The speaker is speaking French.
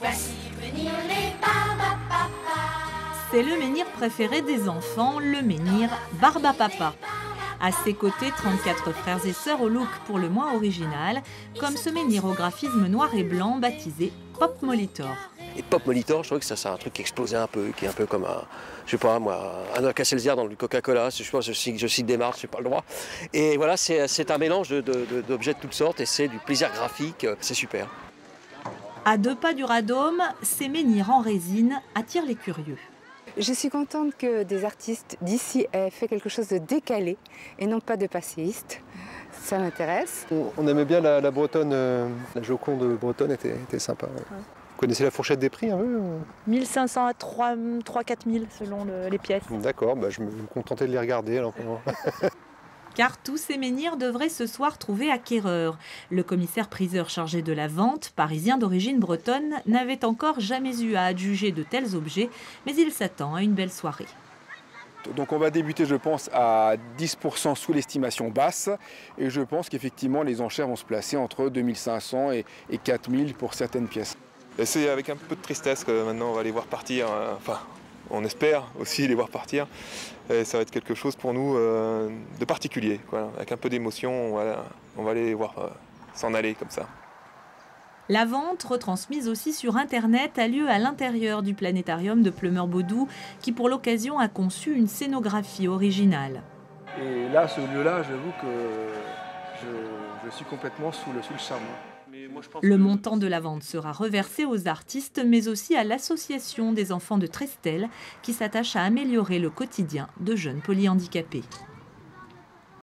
Voici venir les Barbapapa. C'est le menhir préféré des enfants, le menhir Barbapapa. À ses côtés, 34 frères et sœurs au look pour le moins original, comme ce menhir au graphisme noir et blanc baptisé Pop Molitor. Et Pop Molitor, je trouve que ça c'est un truc qui explosait un peu, qui est un peu comme un, je sais pas moi, un Alka-Seltzer dans le Coca-Cola, je cite des marques, je n'ai pas le droit. Et voilà, c'est un mélange d'objets de toutes sortes et c'est du plaisir graphique, c'est super. À 2 pas du Radôme, ces menhirs en résine attirent les curieux. Je suis contente que des artistes d'ici aient fait quelque chose de décalé et non pas de passéiste. Ça m'intéresse. On aimait bien la bretonne, la Joconde bretonne était sympa. Ouais. Vous connaissez la fourchette des prix un peu? 1500 à 3 4 000 selon les pièces. D'accord, je me contentais de les regarder. Alors. Car tous ces menhirs devraient ce soir trouver acquéreur. Le commissaire-priseur chargé de la vente, parisien d'origine bretonne, n'avait encore jamais eu à adjuger de tels objets, mais il s'attend à une belle soirée. Donc on va débuter, je pense, à 10% sous l'estimation basse. Et je pense qu'effectivement, les enchères vont se placer entre 2500 et 4000 pour certaines pièces. Et c'est avec un peu de tristesse que maintenant on va les voir partir. Enfin, on espère aussi les voir partir. Et ça va être quelque chose pour nous de particulier. Voilà. Avec un peu d'émotion, on va les voir s'en aller comme ça. La vente, retransmise aussi sur Internet, a lieu à l'intérieur du planétarium de Pleumeur-Baudou, qui pour l'occasion a conçu une scénographie originale. Et là, ce lieu-là, j'avoue que je suis complètement sous le charme. Le montant de la vente sera reversé aux artistes, mais aussi à l'association des enfants de Trestel, qui s'attache à améliorer le quotidien de jeunes polyhandicapés.